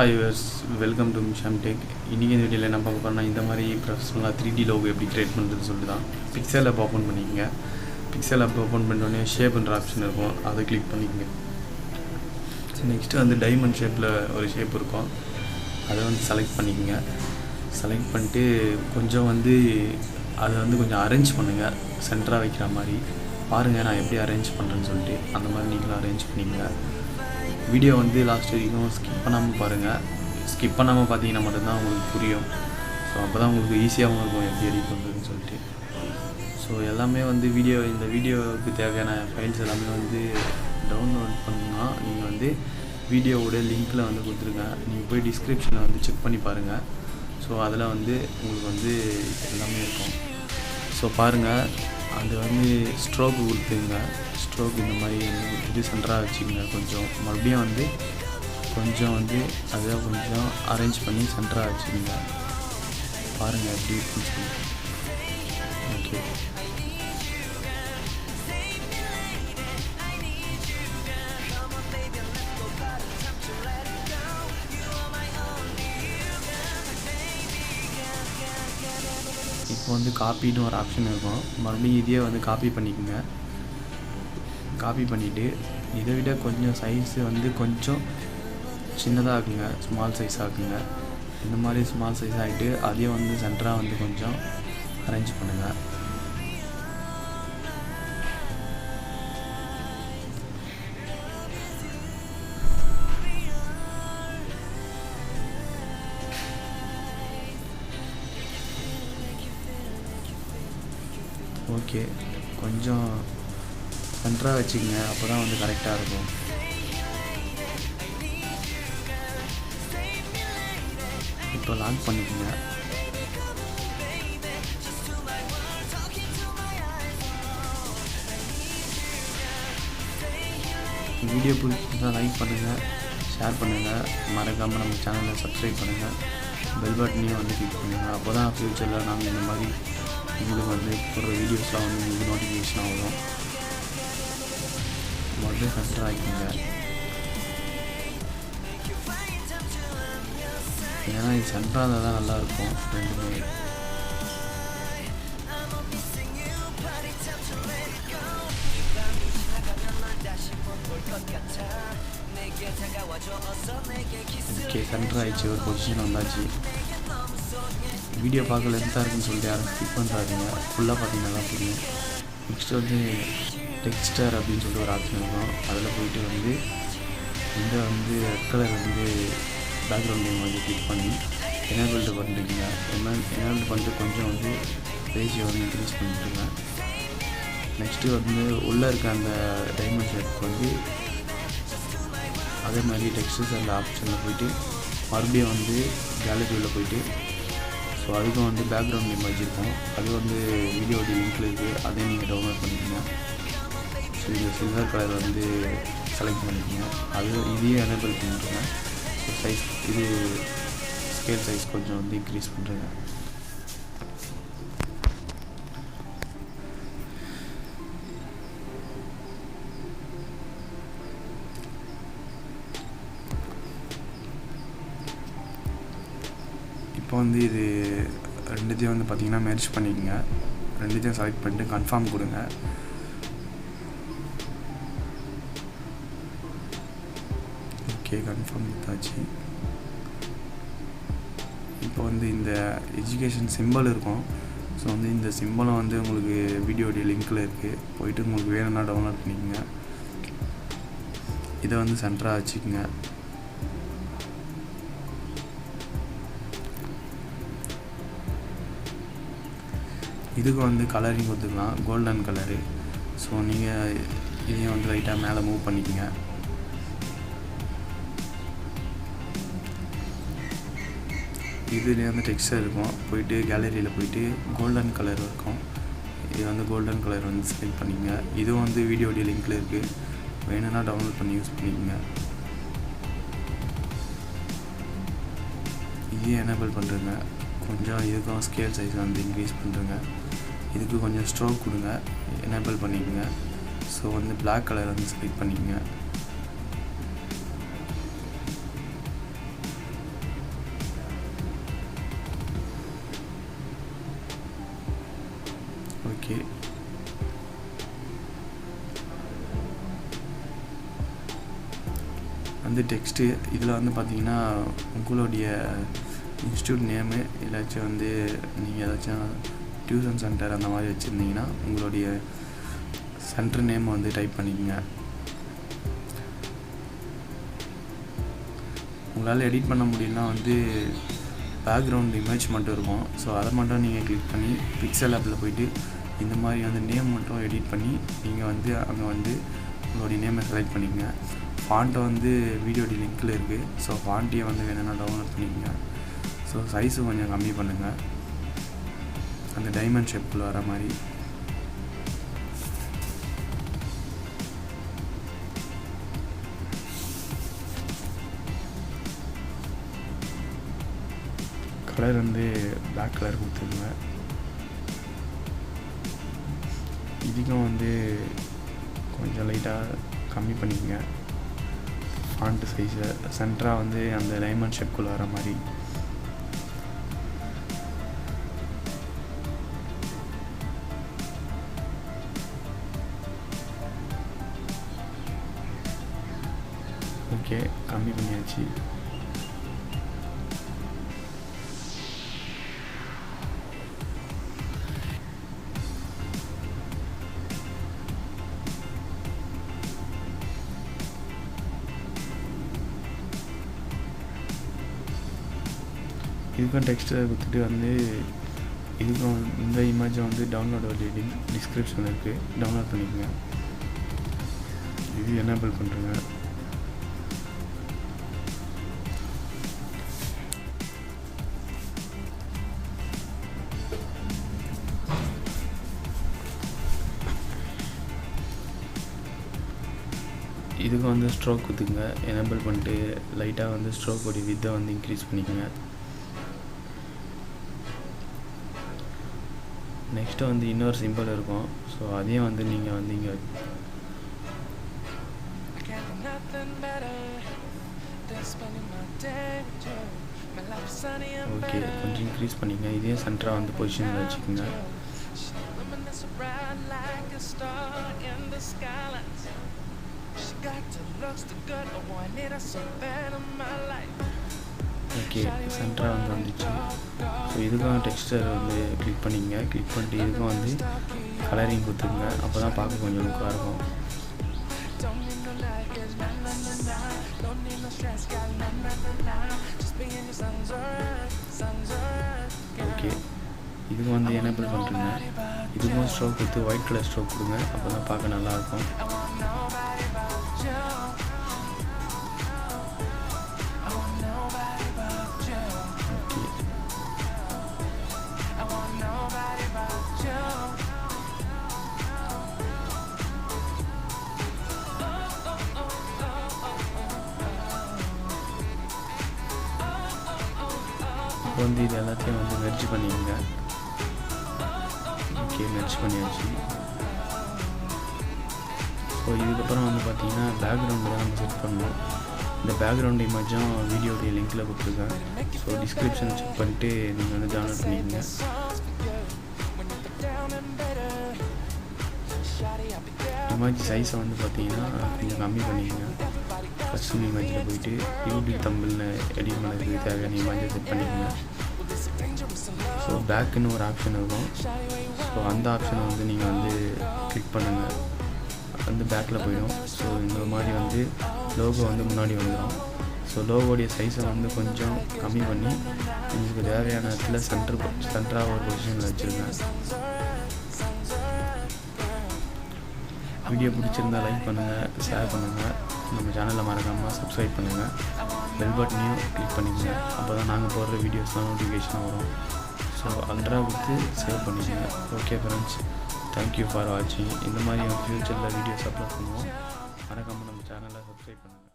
Hi viewers, welcome to Misham Tech. இன்னைக்கு இந்த வீடியோல என்ன பார்க்க போறோம்னா இந்த மாதிரி ப்ரொஃபஷனலா 3D logo எப்படி கிரியேட் பண்றதுன்னு சொல்லிதான் PIXALLAB ஓபன் பண்ணிக்கங்க. PIXALLAB ஓபன் பண்ண உடனே ஷேப்ன்ற ஆப்ஷன் இருக்கும். அதை கிளிக் பண்ணிக்கங்க. நெக்ஸ்ட் வந்து டைமண்ட் ஷேப்ல ஒரு ஷேப் இருக்கும். அதை வந்து செலக்ட் பண்ணிக்கங்க. செலக்ட் பண்ணிட்டு கொஞ்சம் வந்து அதை வந்து கொஞ்சம் அரேஞ்ச் பண்ணுங்க. சென்டரா வைக்கிற மாதிரி பாருங்க நான் எப்படி அரேஞ்ச் பண்றேன்னு சொல்லிட்டு அந்த மாதிரி நீங்களும் அரேஞ்ச் பண்ணிக்கங்க. வீடியோ வந்து லாஸ்ட் வரைக்கும் ஸ்கிப் பண்ணாமல் பாருங்கள். ஸ்கிப் பண்ணாமல் பார்த்தீங்கன்னா மட்டும்தான் உங்களுக்கு புரியும். ஸோ அப்போ தான் உங்களுக்கு ஈஸியாகவும் இருக்கும் எப்படி எடிட் பண்ணுறதுன்னு சொல்லிட்டு. ஸோ எல்லாமே வந்து இந்த வீடியோவுக்கு தேவையான ஃபைல்ஸ் எல்லாமே வந்து டவுன்லோட் பண்ணால் நீங்கள் வந்து வீடியோவோட லிங்க்கில் வந்து கொடுத்துருங்க. நீங்கள் போய் டிஸ்கிரிப்ஷனில் வந்து செக் பண்ணி பாருங்கள். ஸோ அதில் வந்து உங்களுக்கு வந்து எல்லாமே இருக்கும். ஸோ பாருங்கள், அது வந்து ஸ்ட்ரோக்கு கொடுத்துங்க. ஸ்ட்ரோக் இந்த மாதிரி கொடுத்துட்டு சென்டராக வச்சுக்கோங்க. கொஞ்சம் மறுபடியும் வந்து கொஞ்சம் வந்து அதை கொஞ்சம் அரேஞ்ச் பண்ணி சென்டராக வச்சுக்கோங்க. பாருங்கள் எப்படி இருக்குன்னு சொல்லி. ஓகே, இப்போ வந்து காப்பின்னு ஒரு ஆப்ஷன் இருக்கும். மறுபடியும் இதையே வந்து காப்பி பண்ணிக்கோங்க. காப்பி பண்ணிவிட்டு இதை விட கொஞ்சம் சைஸு வந்து கொஞ்சம் சின்னதாக ஆக்குங்க. Small size ஆக்குங்க. இந்த மாதிரி ஸ்மால் சைஸ் ஆகிட்டு அதையும் வந்து சென்டராக வந்து கொஞ்சம் அரேஞ்ச் பண்ணுங்கள். ஓகே, கொஞ்சம் சென்டராக வச்சுக்கோங்க. அப்போ தான் வந்து கரெக்டாக இருக்கும். இப்போ லாக் பண்ணிக்கோங்க. வீடியோ பிடிச்சிருந்தா லைக் பண்ணுங்கள், ஷேர் பண்ணுங்கள், மறக்காமல் நம்ம சேனலை சப்ஸ்கிரைப் பண்ணுங்கள். பெல் பட்டனையும் வந்து கிளிக் பண்ணுங்கள். அப்போ தான் ஃப்யூச்சரில் நாங்கள் இந்த மாதிரி உங்களுக்கு வந்து ஒரு வீடியோஸ்லாம் வந்து உங்களுக்கு நோட்டிஃபிகேஷன் ஆகும். முதல்ல சென்டர் ஆகிக்கோங்க. ஏன்னா இது சென்டராக இருந்தால் தான் நல்லாயிருக்கும் ரெண்டுமே. ஓகே, சென்டர் ஆகிடுச்சு. ஒரு பொசிஷன் வந்தாச்சு. வீடியோ பார்க்க லென்த்தாக இருக்குன்னு சொல்லிட்டு யாரும் ஸ்கிப் பண்ணுறாதீங்க. ஃபுல்லாக பார்த்தீங்கன்னா தான் புரியும். நெக்ஸ்ட் வந்து டெக்ஸ்டர் அப்படின்னு சொல்லிட்டு ஒரு ஆப்ஷன் இருக்கும். அதில் போயிட்டு வந்து இந்த வந்து ரெட் கலர் வந்து பேக்ரவுண்ட் நேம் வந்து கிளிக் பண்ணி எனேபிள்டு பண்ணிட்டுருக்கீங்க. எனேபிள் பண்ணிட்டு கொஞ்சம் வந்து பேஜை வந்து இன்க்ரீஸ் பண்ணிட்டுருங்க. நெக்ஸ்ட்டு வந்து உள்ளே இருக்க அந்த டைமண்ட் ஷேப்க்கு வந்து அதே மாதிரி டெக்ஸ்டர்ஸ் அந்த ஆப்ஷனில் போயிட்டு மறுபடியும் வந்து கேலரியில் போயிட்டு ஸோ அதுக்கும் வந்து பேக்ரவுண்ட் நேம் வச்சுருக்கோம். அது வந்து வீடியோட லிங்க்கில் இருக்குது. அதே நீங்கள் டவுன்லோட் பண்ணிக்கோங்க. ஸோ இந்த சில்வர் கலர் வந்து செலக்ட் பண்ணிக்கோங்க. இதையும் எனேபிள் பண்ணிட்டுருங்க. ஸோ சைஸ் இது ஸ்கேல் சைஸ் கொஞ்சம் வந்து இன்க்ரீஸ் பண்ணுறேங்க. இப்போ வந்து இது ரெண்டுத்தையும் வந்து பார்த்திங்கன்னா மெர்ஜ் பண்ணிக்கோங்க. ரெண்டுத்தையும் செலக்ட் பண்ணிட்டு கன்ஃபார்ம் கொடுங்க. ஓகே, கன்ஃபார்ம் கொடுத்தாச்சு. இப்போ வந்து இந்த எஜுகேஷன் சிம்பிள் இருக்கும். ஸோ வந்து இந்த சிம்பிளும் வந்து உங்களுக்கு வீடியோடைய லிங்க்கில் இருக்குது. போயிட்டு உங்களுக்கு வேணும்னா டவுன்லோட் பண்ணிக்கோங்க. இதை வந்து சென்டராக வச்சுக்கோங்க. இதுக்கு வந்து கலரிங் கொடுத்துக்கலாம், கோல்டன் கலரு. ஸோ நீங்கள் இதையும் வந்து லைட்டாக மேலே மூவ் பண்ணிக்கோங்க. இதுலேயே வந்து டெக்ஸ்டர் இருக்கும். போயிட்டு கேலரியில் போயிட்டு கோல்டன் கலர் இருக்கும். இது வந்து கோல்டன் கலர் வந்து செலக்ட் பண்ணிக்கோங்க. இதுவும் வந்து வீடியோடைய லிங்க்கில் இருக்குது. வேணும்னா டவுன்லோட் பண்ணி யூஸ் பண்ணிக்கோங்க. இதையும் எனேபிள் பண்ணுறேங்க. கொஞ்சம் இதுக்கும் ஸ்கேல் சைஸ் வந்து இன்க்ரீஸ் பண்ணுறேங்க. இதுக்கு கொஞ்சம் ஸ்ட்ரோக் கொடுங்க, எனேபிள் பண்ணிக்கோங்க. ஸோ வந்து பிளாக் கலர் வந்து செலக்ட் பண்ணிக்கோங்க. ஓகே, வந்து டெக்ஸ்ட்டு இதில் வந்து பார்த்தீங்கன்னா உங்களுடைய இன்ஸ்டியூட் நேமு இல்லாச்சும் வந்து நீங்கள் ஏதாச்சும் டியூஷன் சென்டர் அந்த மாதிரி வச்சுருந்தீங்கன்னா உங்களுடைய சென்டர் நேம் வந்து டைப் பண்ணிக்கோங்க. உங்களால் எடிட் பண்ண முடியலனா வந்து பேக்ரவுண்ட் இமேஜ் மட்டும் இருக்கும். ஸோ அதை மட்டும் நீங்கள் கிளிக் பண்ணி பிக்சலாப்பில் போய்ட்டு இந்த மாதிரி வந்து நேம் மட்டும் எடிட் பண்ணி நீங்கள் வந்து அங்கே வந்து உங்களுடைய நேமை செலக்ட் பண்ணிக்கங்க. ஃபாண்ட்டை வந்து வீடியோடி லிங்க்கில் இருக்குது. ஸோ ஃபாண்ட்டையே வந்து வேணும்னா டவுன்லோட் பண்ணிக்கோங்க. ஸோ சைஸு கொஞ்சம் கம்மி பண்ணுங்கள், அந்த டைமண்ட் ஷேப்பில் வர மாதிரி. கலர் வந்து பிளாக் கலர் கொடுத்துருங்க. இதுக்கும் வந்து கொஞ்சம் லைட்டாக கம்மி பண்ணிக்கங்க ஃபாண்ட் சைஸை. சென்டராக வந்து அந்த டைமண்ட் ஷேப்குள்ளே வர மாதிரி. ஓகே, கம்மி பண்ணியாச்சு. இதுக்கும் டெக்ஸ்ட்டை கொடுத்துட்டு வந்து இதுக்கும் இந்த இமேஜை வந்து டவுன்லோட் லிங்க் டிஸ்கிரிப்ஷனில் இருக்குது, டவுன்லோட் பண்ணிக்கோங்க. இது எனேபிள் பண்ணுறேங்க. இதுக்கும் வந்து ஸ்ட்ரோக் கொடுத்துங்க. எனேபிள் பண்ணிட்டு லைட்டாக வந்து ஸ்ட்ரோக்கோடைய வித்தை வந்து இன்க்ரீஸ் பண்ணிக்கோங்க. நெக்ஸ்ட்டு வந்து இன்னொரு சிம்பிள் இருக்கும். ஸோ அதையும் வந்து நீங்கள் வந்து இங்கே ஓகே கொஞ்சம் இன்க்ரீஸ் பண்ணிக்கங்க. இதையும் சென்டராக வந்து பொசிஷனில் வச்சுக்கோங்க. ஓகே, சென்டராக வந்து வந்துச்சு. ஸோ இதுக்கும் டெக்ஸ்டர் வந்து கிளிக் பண்ணிக்கங்க. கிளிக் பண்ணிட்டு இதுக்கும் வந்து கலரிங் கொடுத்துருங்க. அப்போ தான் பார்க்க கொஞ்சம் லுக்காக இருக்கும். ஓகே, இதுக்கும் வந்து எனேபிள் பண்ணுறேங்க. இதுக்கும் ஸ்ட்ரோக் கொடுத்து ஒயிட் கலர் ஸ்ட்ரோக் கொடுங்க. அப்போ தான் பார்க்க நல்லாயிருக்கும். இப்போ வந்து இது எல்லாத்தையும் வந்து மெர்ஜ் பண்ணிடுங்க. ஓகே, மெர்ஜ் பண்ணியாச்சு. ஸோ இதுக்கப்புறம் வந்து பார்த்தீங்கன்னா பேக்ரவுண்டு தான் நம்ம செட் பண்ணணும். இந்த பேக்ரவுண்ட் இமேஜும் வீடியோடைய லிங்க்கில் கொடுத்துருக்கேன். ஸோ டிஸ்கிரிப்ஷன் செக் பண்ணிட்டு நீங்கள் வந்து டவுன்லோட் பண்ணிக்கோங்க. இமேஜ் சைஸை வந்து பார்த்தீங்கன்னா கொஞ்சம் கம்மி பண்ணிக்கோங்க. ஃபஸ்ட் இமேஜில் போயிட்டு யூடியூப் தம்பிள்னு எடிட் பண்ணுறதுக்கு தேவையான இமேஜை செட் பண்ணிக்கோங்க. ஸோ பேக்குன்னு ஒரு ஆப்ஷன் இருக்கும். ஸோ அந்த ஆப்ஷனை வந்து நீங்கள் வந்து கிளிக் பண்ணுங்கள். வந்து பேக்கில் போயிடும். ஸோ இந்த மாதிரி வந்து லோகோ வந்து முன்னாடி வந்துடும். ஸோ லோகோடைய சைஸை வந்து கொஞ்சம் கம்மி பண்ணி உங்களுக்கு தேவையான இடத்துல சென்டராக ஒரு பொசிஷனில் வச்சுருங்க. வீடியோ பிடிச்சிருந்தால் லைக் பண்ணுங்கள், ஷேர் பண்ணுங்கள். நம்ம சேனலில் மறக்காமல் சப்ஸ்கிரைப் பண்ணுங்கள். பெல் பட்டனையும் கிளிக் பண்ணிக்கோங்க. அப்போ தான் நாங்கள் போடுற வீடியோஸ்லாம் நோட்டிஃபிகேஷனாக வரும். ஸோ அல்ட்ராவுக்கு சேவ் பண்ணிக்கோங்க. ஓகே ஃப்ரெண்ட்ஸ், தேங்க்யூ ஃபார் வாட்சிங். இந்த மாதிரி ஃப்யூச்சரில் வீடியோஸ் அப்லோட் பண்ணுவோம். மறக்காமல் நம்ம சேனலை சப்ஸ்கிரைப் பண்ணுங்கள்.